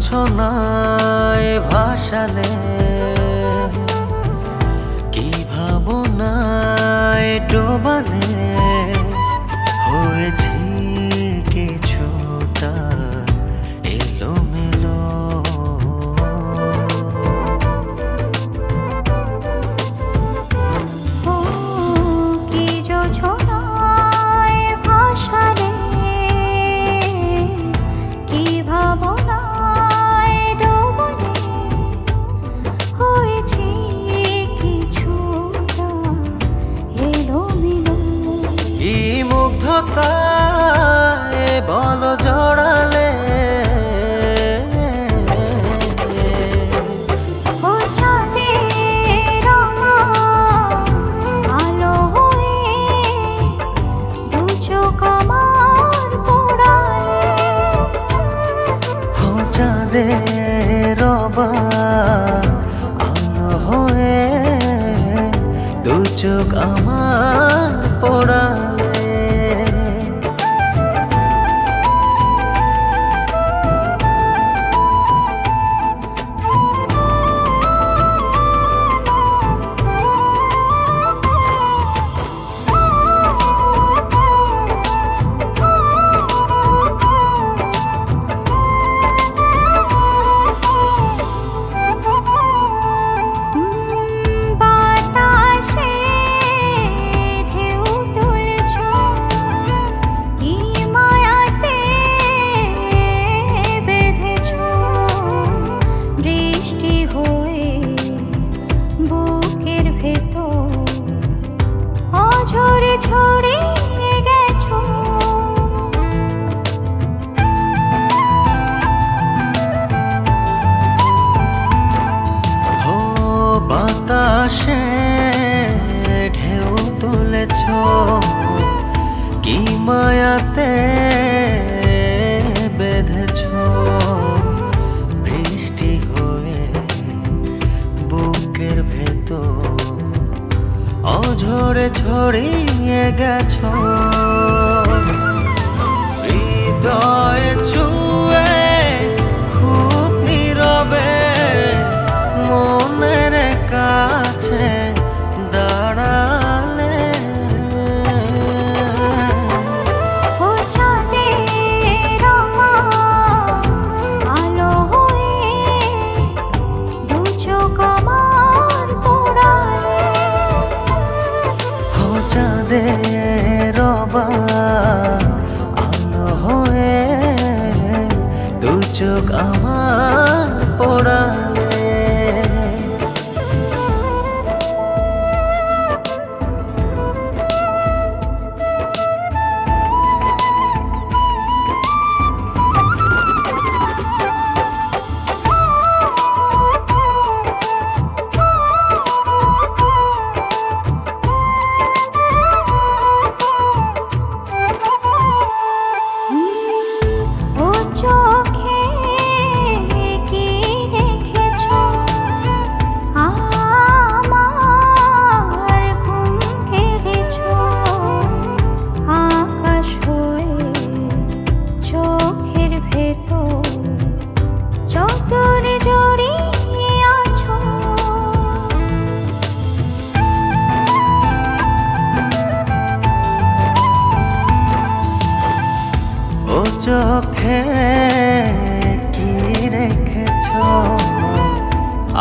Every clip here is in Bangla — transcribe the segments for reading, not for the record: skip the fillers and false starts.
জোছনায় ভাসালে কি ভাবনায় ডোবালে হয়েছি কিছুটা এলোমেলো। কি জোছনায় ভাসালে কি ভাবনায় ডোবালে হয়েছি কিছুটা এলোমেলো। কি মুগ্ধতায় বল জড়ালে আলো হয়ে দু চোখ আমার পোড়ালে। ছড়ে ছড়ে গেছো ও বাতাসে ঢেউ তুলেছ কি মায়াতে বেঁধেছ বৃষ্টি হয়ে বুকের ভেতর অঝরে ছড়িয়ে গেছো হৃদয়ে ছুঁয়ে খুব নীরবে মনের কাছে দাঁড়ালে। ও চাঁদের আলো হয়ে দু চোখ আমার পোড়ালে। চাঁদের আলো হয়ে দু চোখ আমার পোড়ালে। চোখে কি রেখেছো আমার ঘুম কেড়েছো আকাশ হয়ে চোখের ভেতর যতনে জড়িয়ে আছো। ও চোখে কি রেখেছ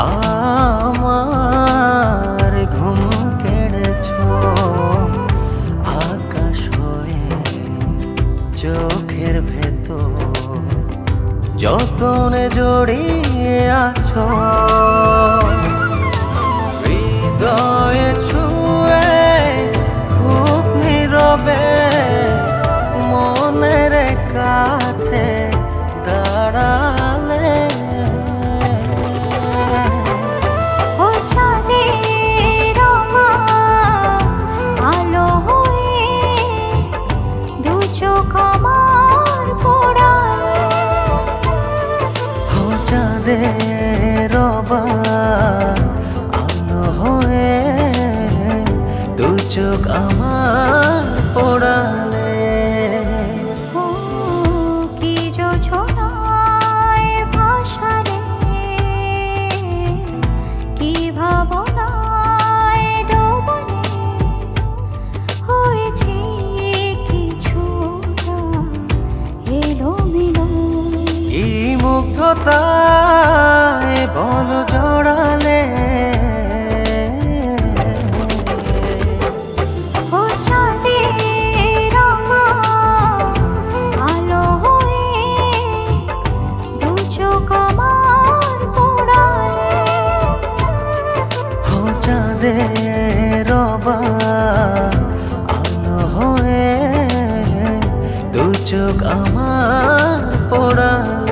আমার ঘুম কেড়েছ আকাশ হয়ে চোখের ভেতর যতনে জড়িয়ে আছো হৃদয়ে ছুঁয়ে খুব নীরবে মনের কাছে দাঁড়ালে। ও চাঁদের আলো হয়ে দু চোখ আমার পোড়ালে। ও চাঁদের কোথায় বলো জড়ালে ও চাঁদের আলো হয়ে দু চোখ আমার পোড়ালে ও চাঁদের আলো হয়ে দু চোখ আমার পোড়ালে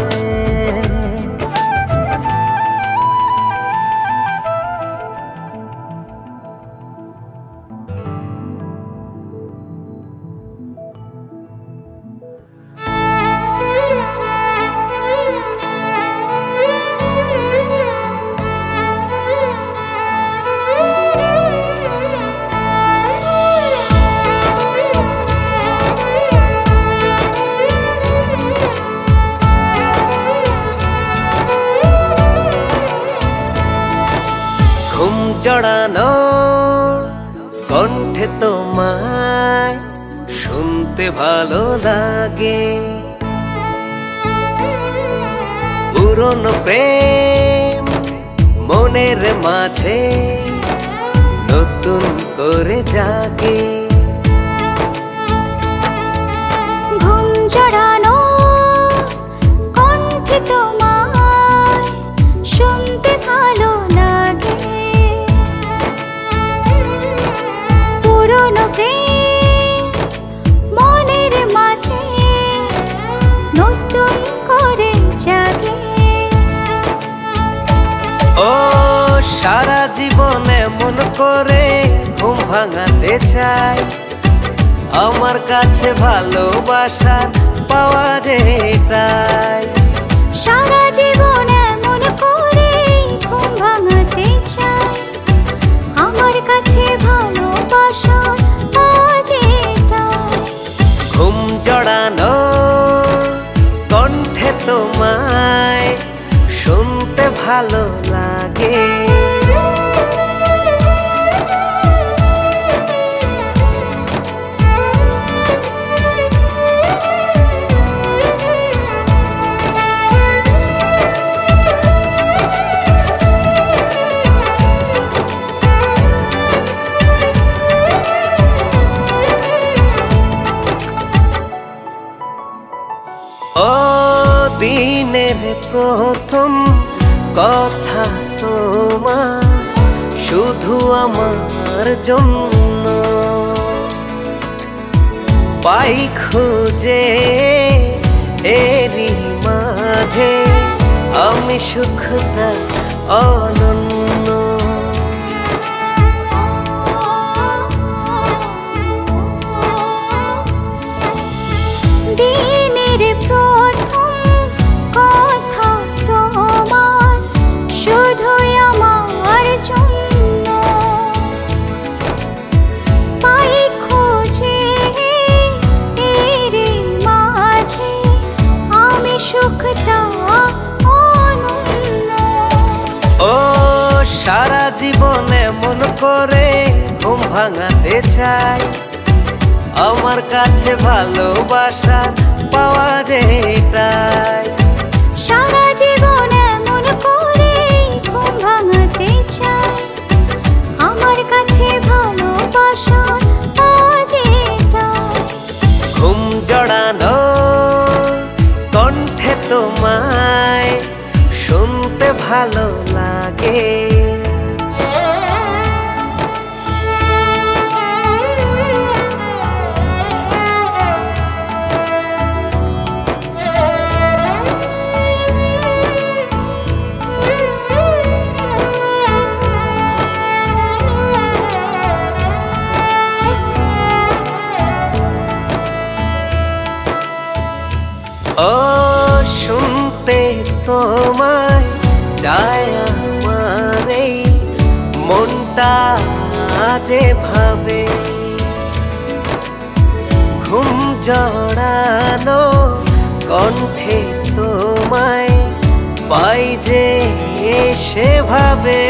ঘুম জড়ানো কণ্ঠে তোমায় শুনতে ভালো লাগে পুরনো প্রেম মনের মাঝে নতুন করে জাগে ঘুম জড়ানো কণ্ঠে তোমায় শুনতে ভালো লাগে পুরনো প্রেম মনের মাঝে নতুন করে জাগে ও সারা জীবনে মন করে ঘুম ভাঙাতে চাই আমার কাছে ভালোবাসা পাওয়া যেটাই সারা জীবন এমন করে ঘুম ভাঙাতে চাই আমার কাছে ভালোবাসা আজ এটাই ঘুম জড়ানো কণ্ঠে তোমায় শুনতে ভালো লাগে ও দিনের প্রথম কথা তোমার শুধু আমার জন্য পাই খুঁজে এরই মাঝে আমি সুখটা অনন্য দিনের প্রথম কথা তোমার শুধুই আমার জন্য পাই খুঁজে এর মাঝে আমি সুখটা অনন্য ও সারা জীবনে মন করে ঘুম ভাঙাতে চাই আমার কাছে ভালোবাসা পাওয়া যেটাই সারা জীবন এমন করে ঘুম ভাঙাতে চাই আমার কাছে ভালোবাসা আজ এটাই ঘুম জড়ানো কণ্ঠে তোমায় শুনতে ভালো লাগে ও শুনতে তোমায় চায় আমার এই মনটা যেভাবে ঘুম জড়ানো কণ্ঠে তোমায় পাই যে সেভাবে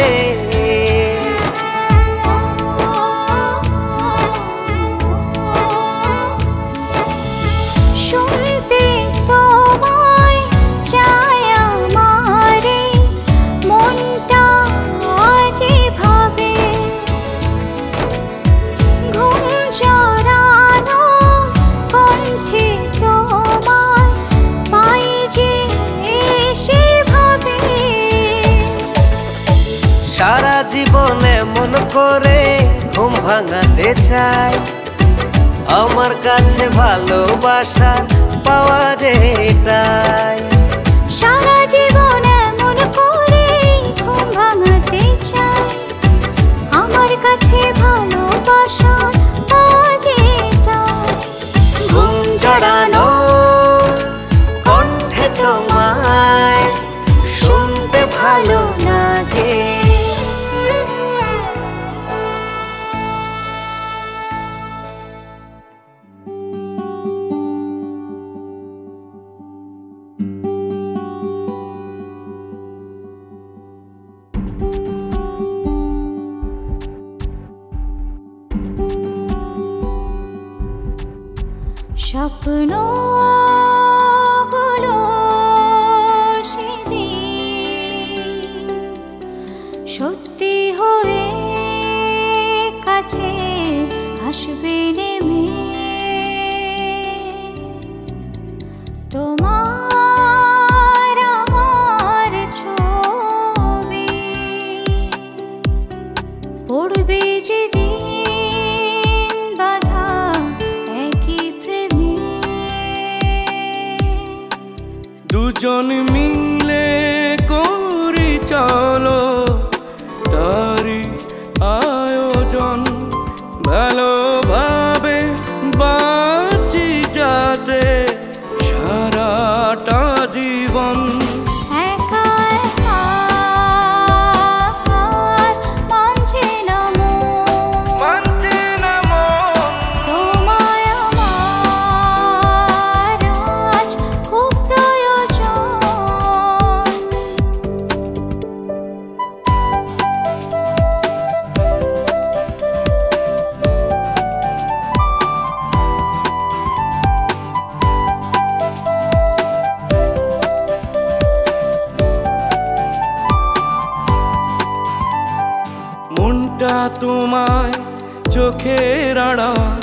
শুনতে তোমায় চায় আমার করে ঘুম ভাঙাতে চাই। আমার কাছে ভালোবাসা পাওয়া যেটাই। সারা জীবন এমন করে ঘুম ভাঙাতে চাই। আমার কাছে ভালোবাসা পাওয়া যেটাই। ঘুম জড়ানো কণ্ঠে তোমায় শুনতে ভালো লাগে। স্বপ্নগুলো সেদিন সত্যি হয়ে কাছে আসবে নেমে। তোমার আমার ছবি পড়বে যেদিন বাধা একই প্রেমে। দুজন মিলে করি চলো তারি আয়োজন। ভালোভাবে বাঁচি যাতে সারাটা জীবন। একা একা মানছে না মন, তোমায় আমার আজ খুব প্রয়োজন। মনটা তোমায় চোখের আড়াল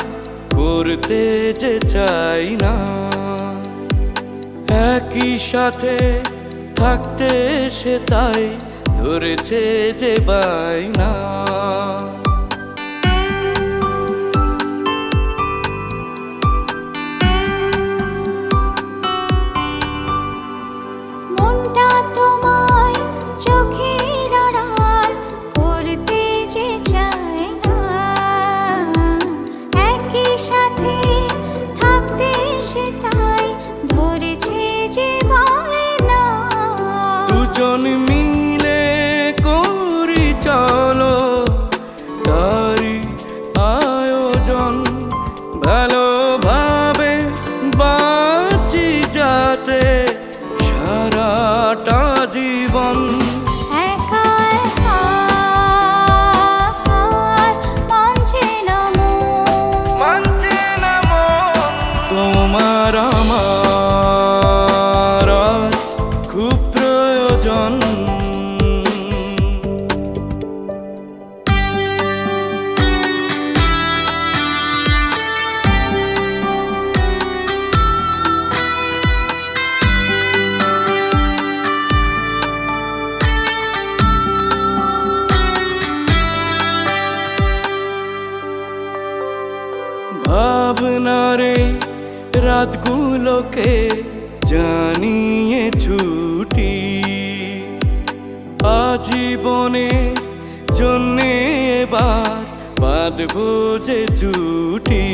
করতে যে চাই না। একই সাথে থাকতে সে তাই ধরেছে যে বায়না। মনটা তোমায় চোখের আড়াল করতে যে চায় না। একই সাথে থাকতে সে তাই ধরেছে যে বায়না। দুজন মিলে করি চলো তারি আয়োজন। ভালোভাবে বাঁচি যাতে সারাটা জীবন। একা একা মানছে না মন, তোমার আমার আজ খুব প্রয়োজন। ভাবনারে রাতগুলোকে জানিয়ে ছুটি। আজীবনে জন্যে এবার বাঁধবো যে জুটি।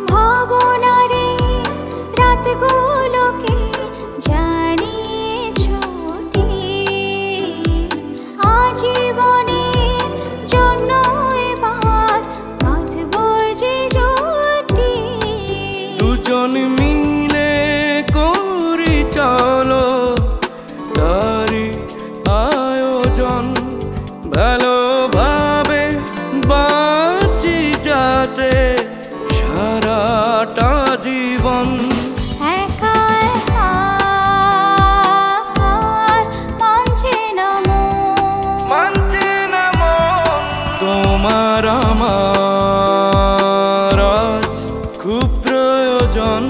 ভাবনারে রাতগুলোকে জানিয়ে ছুটি। আজীবনের জন্য এবার বাঁধবো যে জুটি। দুজন মিলে করি চলো তারি আয়োজন। ভালোভাবে বাঁচি যাতে সারাটা জীবন। একা একা মানছে না মন, তোমার আমার আজ খুব প্রয়োজন।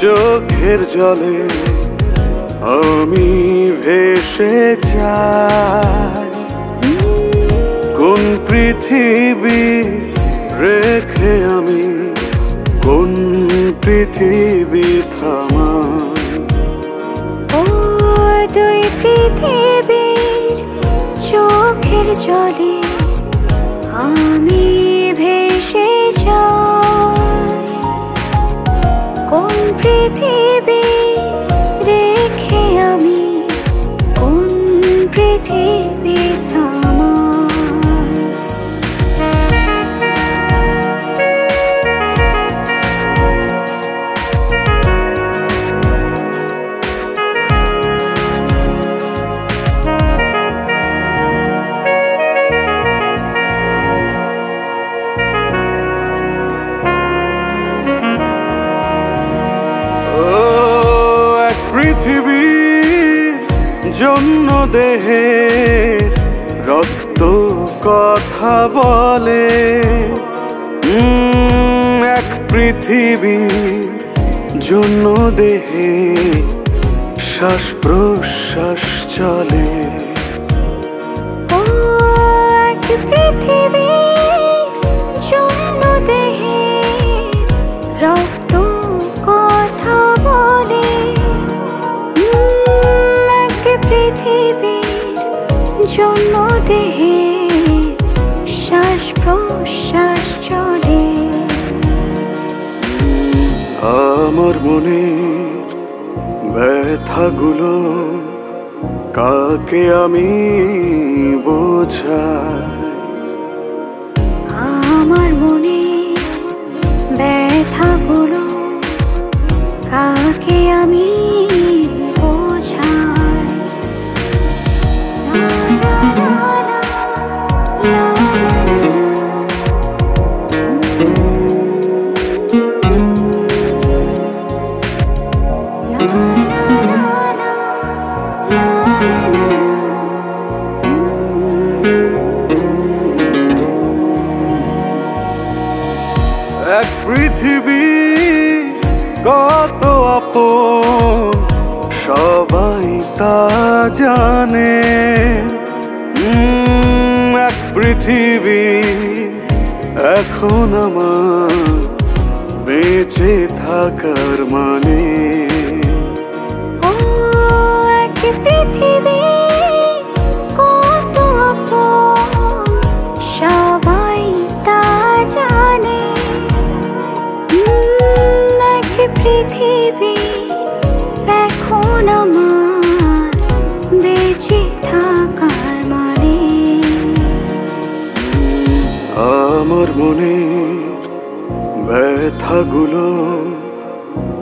চোখের জলে আমি ভেসে যাই কোন পৃথিবী রেখে আমি কোন পৃথিবী থামাই ও দুই পৃথিবীর চোখের জলে আমি ভেসে যাই কোন পৃথিবী রেখে আমি কোন পৃথিবী পৃথিবীর জন্য দেহের রক্ত কথা বলে এক পৃথিবীর জন্য দেহে শ্বাস প্রশ্বাস চলে ও এক পৃথিবীর জন্য দেহে রক্ত কথা বলে পৃথিবীর জন্য দেহে শ্বাস প্রশ্বাস চলে আমার মনের ব্যথাগুলো কাকে আমি বোঝাই আমার মনের ব্যথাগুলো কাকে আমি বোঝাই এক পৃথিবী কত আপন সবাই তা জানে এক পৃথিবী এখন আমার বেঁচে থাকার মানে ও এক পৃথিবী কত আপন সবাই তা জানে এক পৃথিবী এখন আমার বেঁচে থাকার মানে আমার মনের ব্যথাগুলো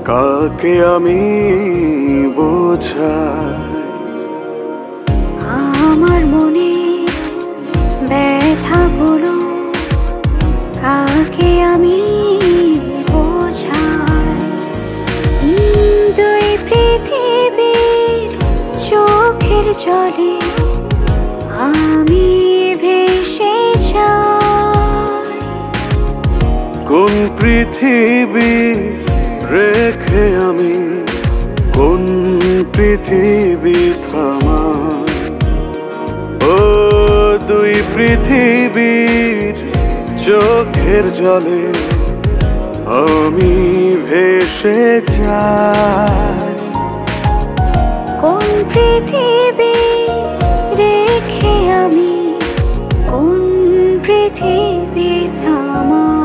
কাকে আমি বোঝাই আমার মনে ব্যথাগুলো কাকে আমি বোঝাই দুই পৃথিবীর চোখের জলে আমি ভেসে যাই কোন পৃথিবী রেখে আমি কোন পৃথিবী থামাই ও দুই পৃথিবীর চোখের জলে আমি ভেসে যাই কোন পৃথিবী রেখে আমি কোন পৃথিবী থামাই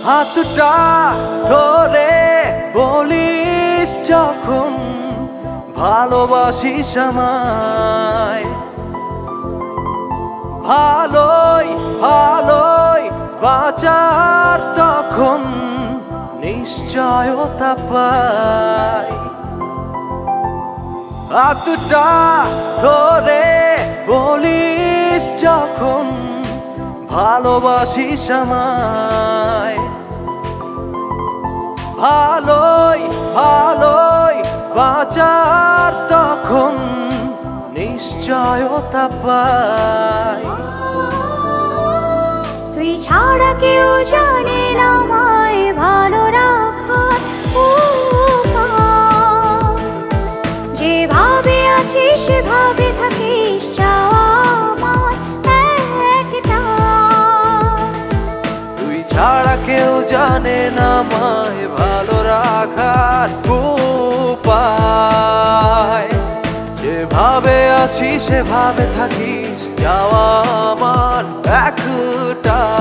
হাতটা ধরে বলিস যখন ভালোবাসিস আমায় ভালোই ভালোই বাঁচার তখন নিশ্চয়তা পাই। হাতটা ধরে বলিস যখন ভালোবাসিস আমায়, ভালোই ভালোই বাঁচার তখন নিশ্চয়তা পাই। তুই ছাড়া কেউ জানে না আমায় ভালো রাখার উপায়। যেভাবে আছিস সেভাবে থাকিস, চাওয়া আমার একটাই। তুই ছাড়া কেউ জানে না আমায় ভালো রাখার উপায়। যেভাবে আছি সেভাবে থাকিস, যাওয়া আমার একটাই।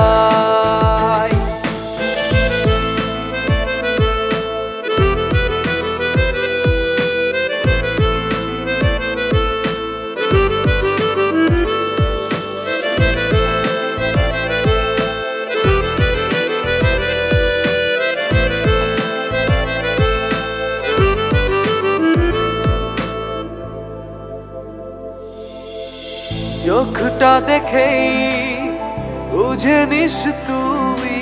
চোখটা দেখেই বুঝে নিস তুই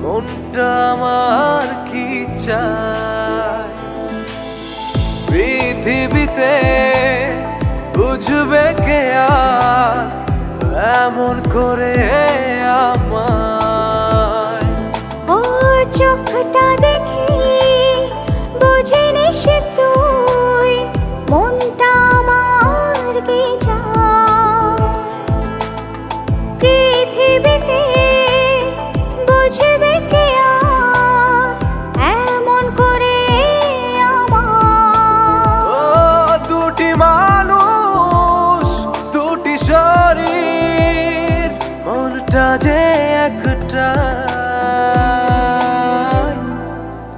মনটা আমার কি চায়। পৃথিবীতে বুঝবে কে আর এমন করে আমায়। ও চোখটা দেখি বুঝে নিস তুই মনটা আমার কি চায়। পৃথিবীতে বুঝবে কে আর এমন করে আমায়। ও দুটি মানুষ দুটি শরীর, মনটা যে একটা।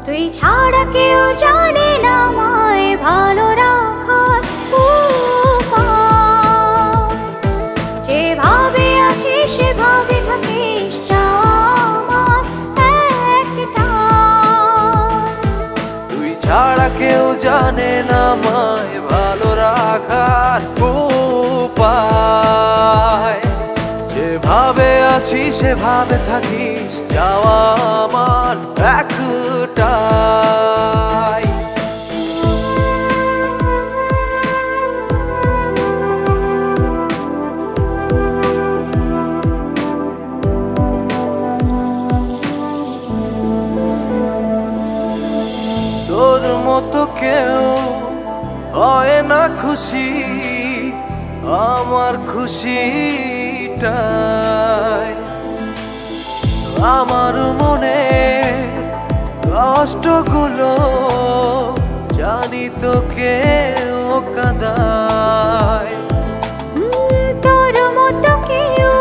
তুই ছাড়া কেউ জানে না আমায় ভালো রাখার উপায়। যেভাবে আছিস সেভাবে থাকিস, চাওয়া আমার একটাই। তুই ছাড়া কেউ জানে না আমায় ভালো রাখার উপায়। যেভাবে আছি সেভাবে থাকিস, যাওয়া আমার একটাই। তোর মতো কেউ হয় না খুশি আমার খুশিটাই। আমার মনে কষ্টগুলো জানি তো কেউ কাঁদায়। তোর মতো কেউ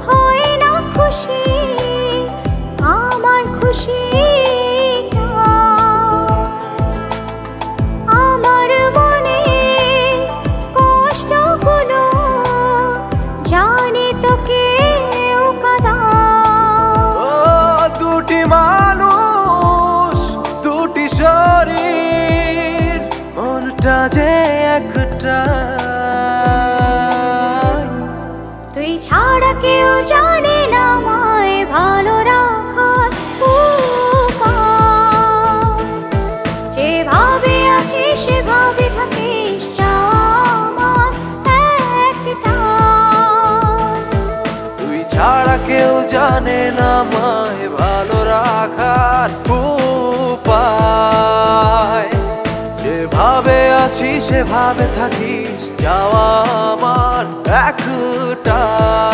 হয় না খুশি আমার খুশিটা। আমার মনে কষ্টগুলো জানি তো কেউ কাঁদায়। ও দুটি মানুষ দুটি শরীর, মনটা যে একটা। তুই ছাড়া কেউ জানে না আমায় ভালো রাখার উপায়। যেভাবে আছিস সেভাবে থাকিস, চাওয়া আমার একটাই। তুই ছাড়া কেউ জানে না আমায় ভালো রাখার উপায়। যেভাবে আছি সেভাবে থাকিস, যাওয়া আমার একটাই।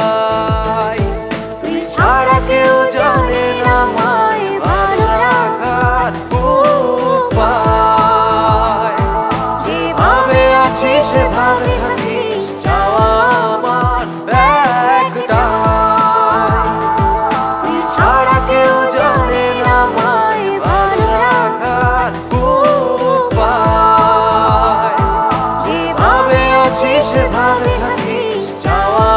তুই ছাড়া কেউ জানে না আমায় ভালো রাখার উপায়। যেভাবে আছি সেভাবে থাকিস, যাওয়া আমার একটাই। তুই ছাড়া কেউ জানে না আমায় ভালো রাখার উপায়। যেভাবে আছি সেভাবে থাকিস, যাওয়া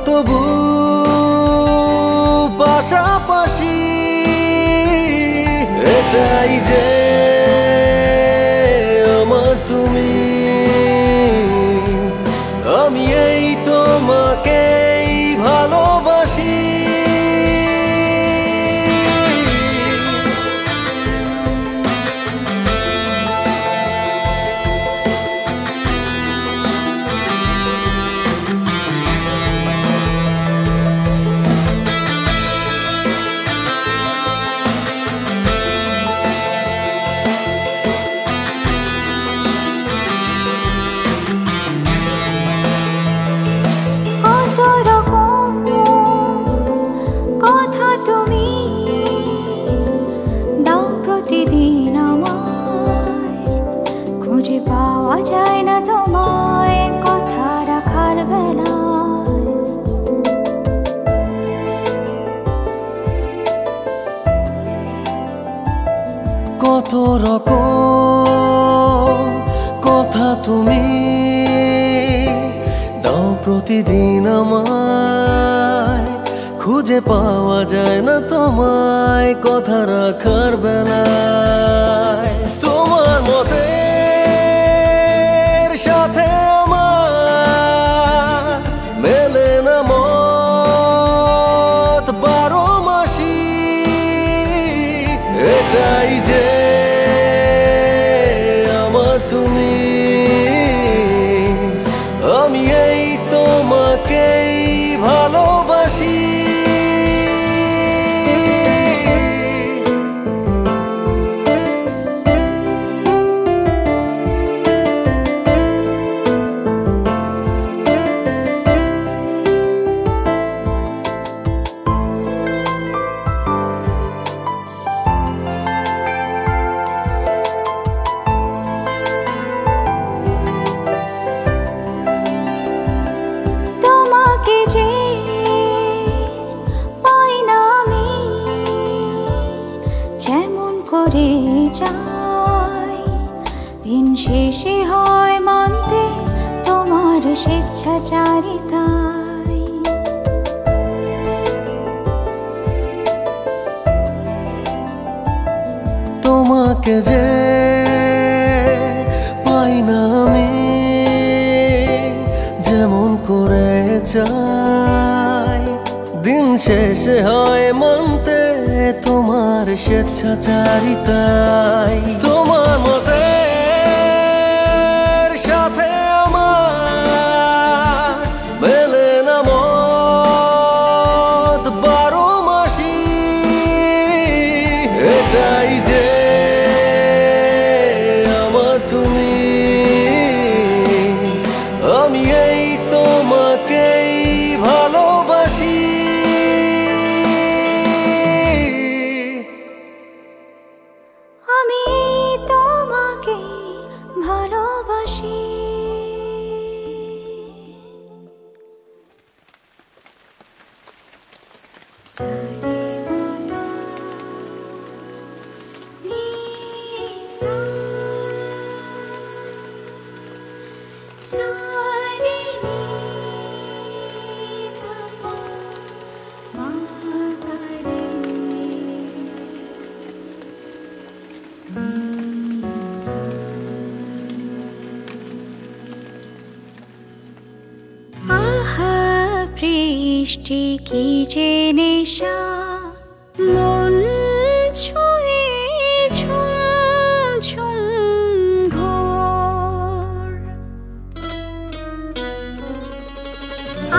তবু পাশাপাশি এটাই যে আমার তুমি আমি এই তোমাকেই ভালোবাসি কত রকম কথা তুমি দাও প্রতিদিন আমায় খুঁজে পাওয়া যায় না তোমায় কথা রাখার বেলায় তোমার মতের সাথে আমার মেলে না মত 12 মাসি এটাই যে তুমি আমি এই তোমাকেই ভালোবাসি দিন শেষে হয় মানতে তোমার স্বেচ্ছাচারিতায় তোমাকে যে পাই না আমি যেমন করে চাই দিন শেষে হয় মানতে তোমার স্বেচ্ছাচারিতায় তোমার মতের সাথে আমার মেলে না মত 12 মাসি এটাই যে আমার তুমি আমি এই তোমাকেই ভালোবাসি আমি তোমাকে ভালোবাসি বৃষ্টি কি যে নেশা মন ছুঁয়ে ঝুম ঝুম ঘোর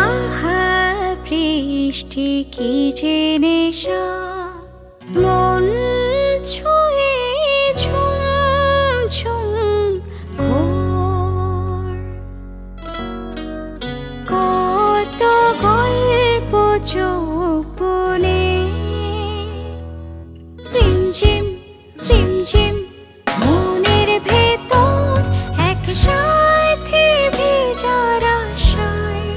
আহা বৃষ্টি কি যে নেশা মন ছুঁয়ে ঝুম ঝুম ঘোর কত গল্প চোখ বলে রিমঝিম রিমঝিম মনের ভেতর একসাথে ভেজার আশায়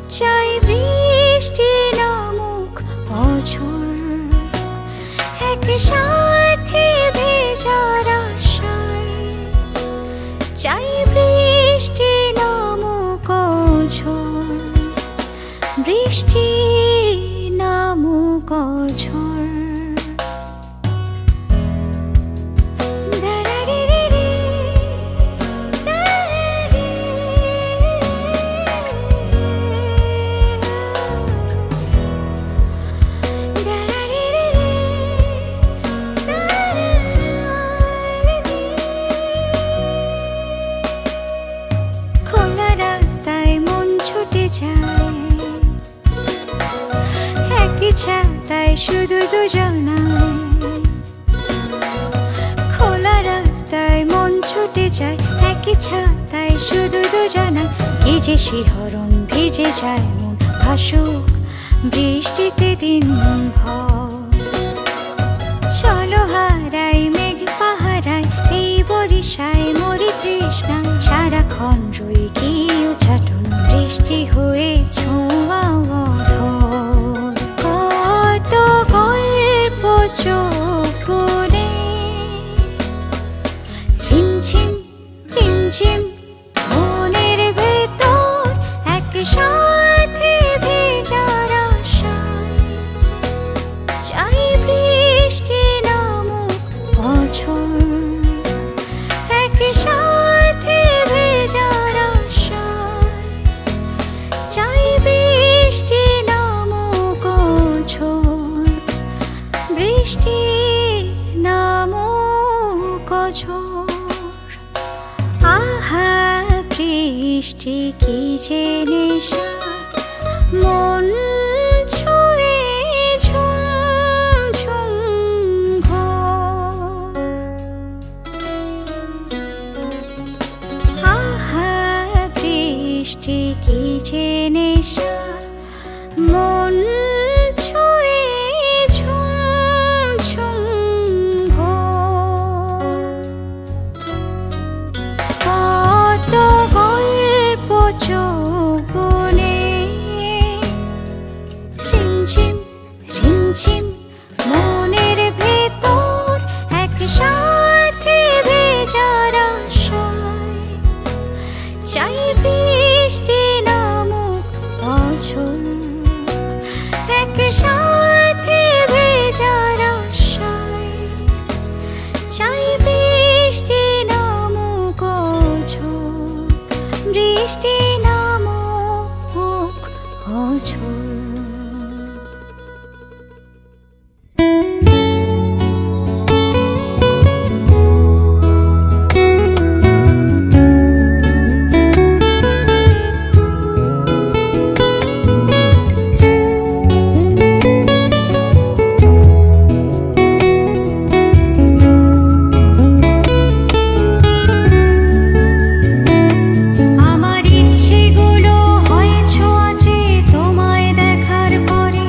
চাই বৃষ্টি নামুক বছর একসাথে ভেজার আশায় চাই বৃষ্টি নামুক ঝড় চাই একই ছাতায় শুধু দুজনায় খোলা রাস্তায় মন ছুটে যায় একই ছাতায় শুধু দুজনায় কি যে শিহরণ ভিজে যায় মন ভাসুক বৃষ্টিতে দিন ভর চলো হারাই মেঘ পাহারায় এই বরিশায় মরি তৃষ্ণায় সারাক্ষণ রই কি উচ্চাটন বৃষ্টি হয়ে ছোঁয়া অধর কত গল্প চোখ বুনে রিমঝিম রিমঝিম মনের ভেতর একসাথে ভেজার আশায় চাই বৃষ্টি নামুক বছর একসাথে ভেজার আশায় চাই বৃষ্টি নামুক বছর বৃষ্টি নামুক বছর আহা বৃষ্টি কি যে নেশা মন ছুঁয়ে ঝুম ঝুম ঘোর আহা বৃষ্টি কি যে নেশা মন ছুঁয়ে ঝুম ঝুম ঘোর কত গল্প চোখ বুনে রিমঝিম রিমঝিম মনের ভেতর একসাথে ভেজার আশায় চাই বৃষ্টি নামুক বছর একসাথে ভেজার আশায় চাই বৃষ্টি নামুক বছর বৃষ্টি নামুক বছর আমার ইচ্ছেগুলো হয় ছোঁয়াচে তোমায় দেখার পরে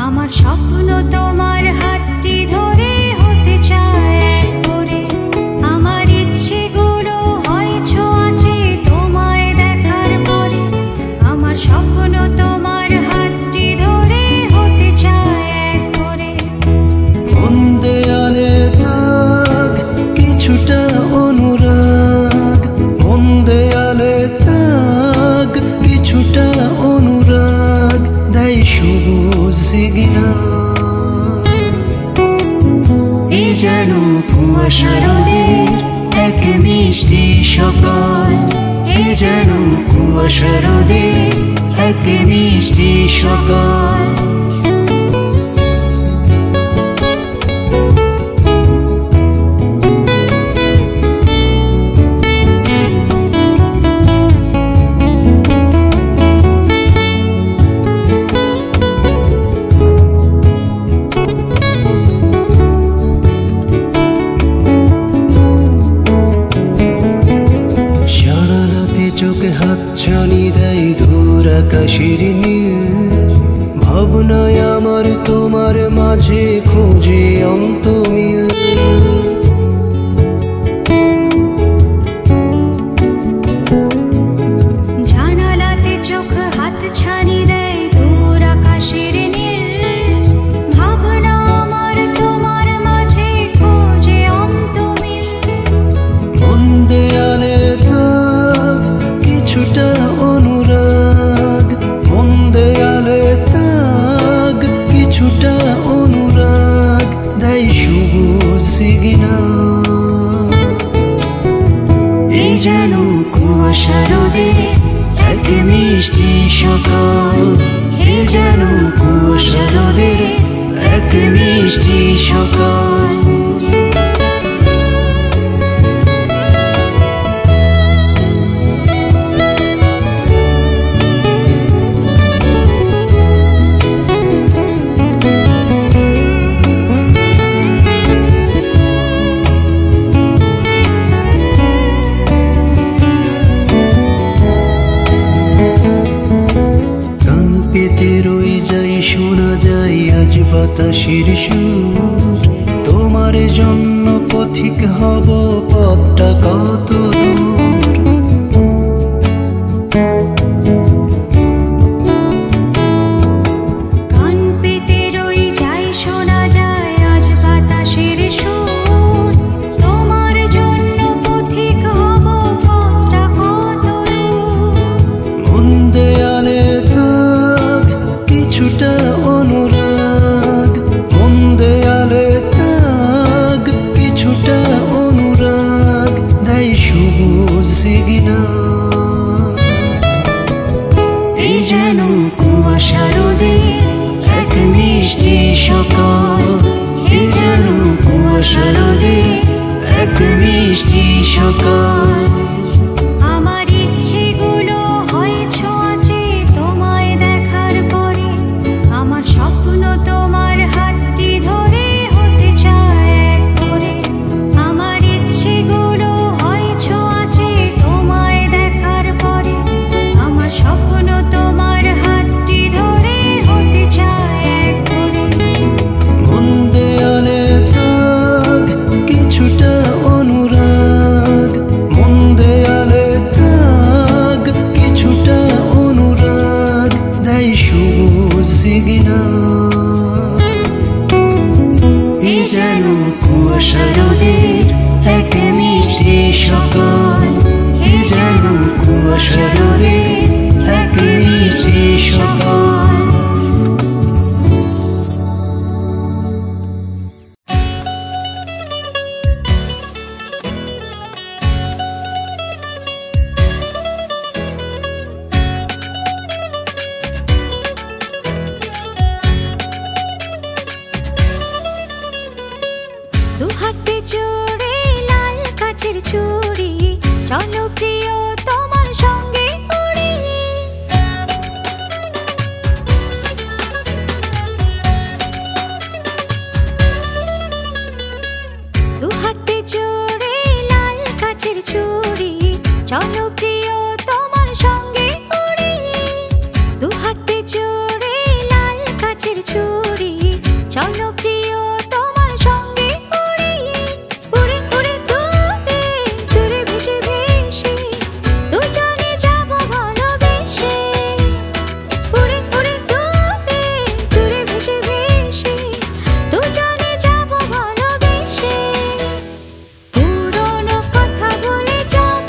আমার স্বপ্ন তোমার হাতটি ধরে হতে চায় এক করে আমার ইচ্ছেগুলো হয় ছোঁয়াচে তোমায় দেখার পরে আমার স্বপ্ন তোমার হাতটি ধরে হতে চায় এক করে কোন দেয়ালে দাগ কিছুটা অনুরাগ কোন দেয়ালে দাগ কিছুটা অনুরাগ দেয় সবুজ সিগন্যাল এ যেন কুয়াশা রোদের এক মিষ্টি সকাল এ যেন কুয়াশা রোদের এক মিষ্টি সকাল জানালাতে চোখে হাত ছানি দেয় দূর আকাশের নীল ভাবনায় আমার তোমার মাঝে খোঁজে অন্তমিল জানালাতে চোখ হাত ছানি দেয় দূর আকাশের নীল ভাবনা আমার তোমার মাঝে খোঁজে অন্তমিল মন দেয়ালে দাগ কিছুটা অনুরাগ মন দেয়ালে দাগ কিছুটা অনুরাগ দেয় সবুজ সিগন্যাল এই যেন কুয়াশা রোদের এক মিষ্টি সকাল এ যেন কুয়াশা রোদের এক মিষ্টি সকাল বাতাসের সুর, তোমার জন্য পথিক হব পথটা কত দূর। কান পেতে রই যাই, শোনা যায় আজ বাতাসের সুর, তোমার জন্য পথিক হব পথটা কত দূর। মন দেয়ালে থাক কিছুটা অনুরাগ, মন দেয়ালে থাক কিছুটা অনুরাগ, দেয় সবুজ সিগনাল। এই যেন কুয়াশা রোদে এক মিষ্টি সকাল, এই যেন কুয়াশা রোদে এক মিষ্টি সকাল। আমার ইচ্ছেগুলো হয় ছোঁয়াচে তোমায় দেখার পরে, আমার স্বপ্ন তোমার হাতটি ধরে হতে চায় এক করে। আমার ইচ্ছেগুলো হয় ছোঁয়াচে তোমায় দেখার পরে, আমার স্বপ্ন তোমার হাতটি ধরে হতে চায় এক করে। মন দেয়ালে থাক কিছুটা অনুরাগ, মন দেয়ালে থাক কিছুটা অনুরাগ, দেয় সবুজ সিগনাল। এই যেন কুয়াশা রোদের এক মিষ্টি সকাল, এই যেন কুয়াশা রোদের এক মিষ্টি সকাল। দু হাতে জোড়ে লাল কাচের চুড়ি, চলো প্রিয় তোমার সঙ্গে উড়ি। দু হাতে জোড়ে লাল কাচের চুড়ি, চলো প্রিয় তোমার সঙ্গে উড়ি। দু হাতে জোড়ে লাল কাচের চুড়ি, চলো প্রিয় তোমার সঙ্গে উড়ি। উড়ে উড়ে দূরে দূরে ভেসে ভেসে দুজনে যাব ভালোবেসে। উড়ে উড়ে দূরে দূরে ভেসে ভেসে দুজনে যাব ভালোবেসে। পুরনো কথা ভুলে যাব,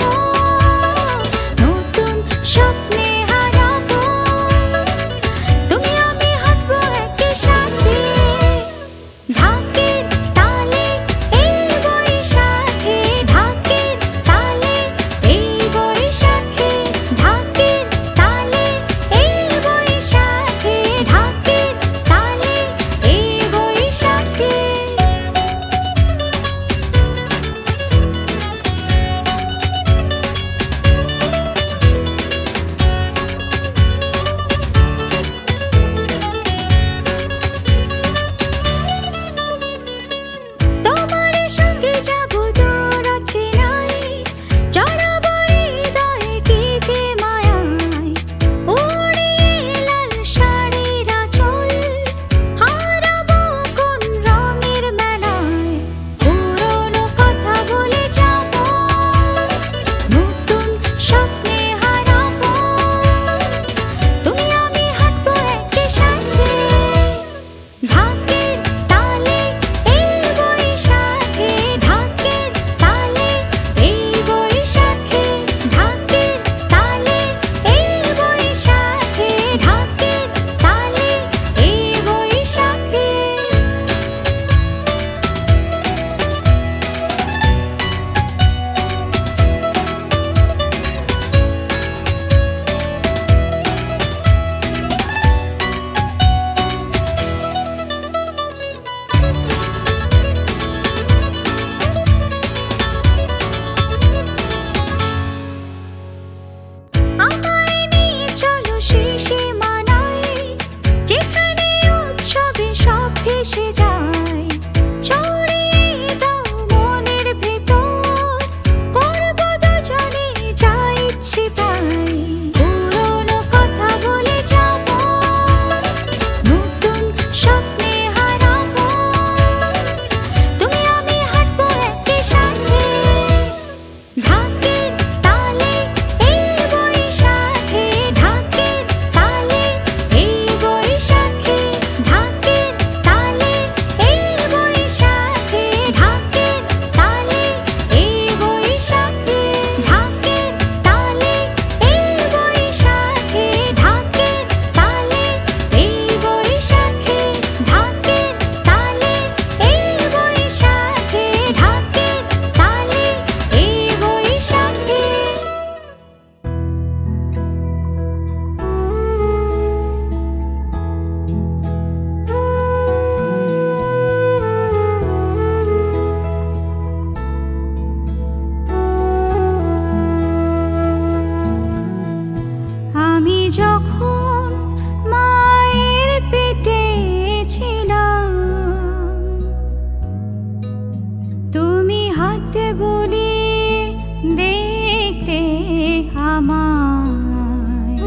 আমায়।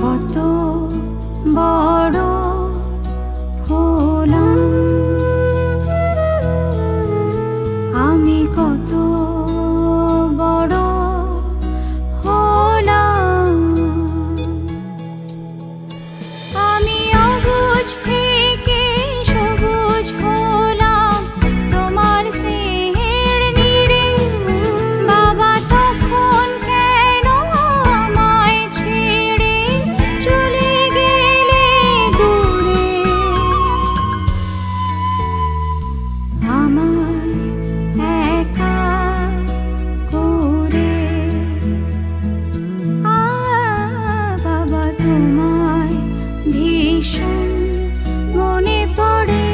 কত বড় হলাম আমি, কত বড় হলাম আমি। অবুঝ থেকে সবুজ হলাম তোমার স্নেহের নীড়ে। বাবা তখন কেন আমায় ছেড়ে চলে গেলে দূরে? আমায় একা করে বাবা তোমায় ভীষণ মনে পড়ে।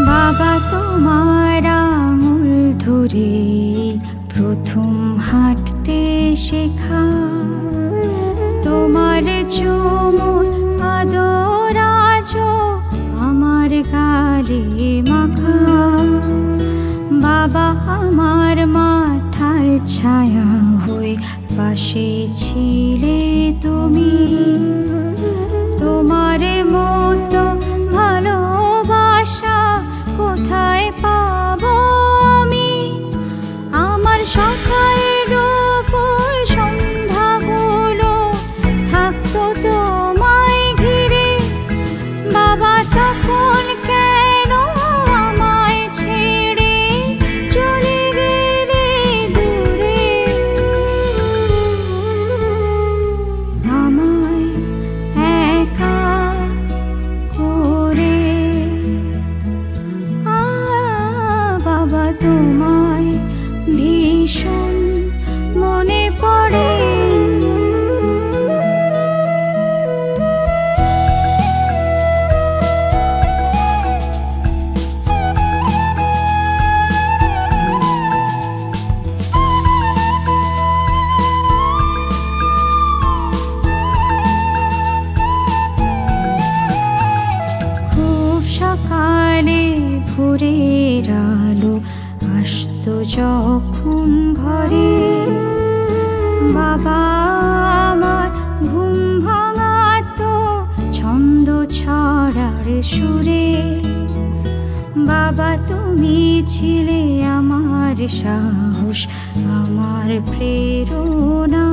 বাবা তোমার আঙুল ধরে প্রথম হাঁটতে শেখা, তোমার চুমুর আদর আজও আমার গালে মাখা। বাবা আমার মাথার ছায়া হয়ে পাশে ছিলে তুমি। তোমার মতো ভালোবাসা কোথায় পাবো আমি? আমার সকাল দুপুর সন্ধ্যাগুলো থাকতো তোমায় ঘিরে। বাবা তখন কেন আমায় ছেড়ে চলে গেলে দূরে? আমায় একা করে বাবা তোমায় ভীষণ মনে পড়ে। খুব সকালে ভোরের আলো আসতো যখন ঘরে। বাবা আমার ঘুম ভাঙাতো ছন্দ ছড়ার সুরে। বাবা তুমি ছিলে আমার সাহস, আমার প্রেরণা।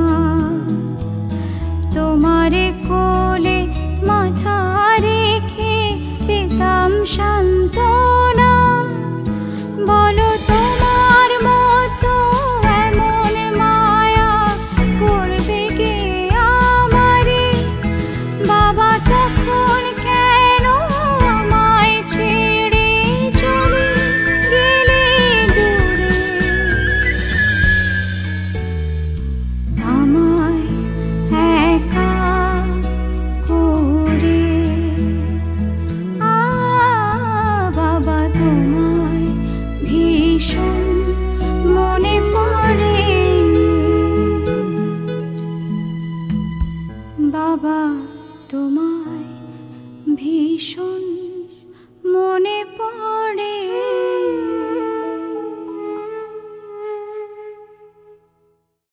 তোমার কোলে মাথা রেখে পেতাম সান্ত্বনা। বলো তোমার মতো এমন মায়া করবে কে আমারে? বাবা তখন কেন আমায় ছেড়ে চলে গেলে দূরে? আমায় একা করে বাবা তোমায় ভীষণ মনে পড়ে। বাবা তোমায় ভীষণ মনে পড়ে।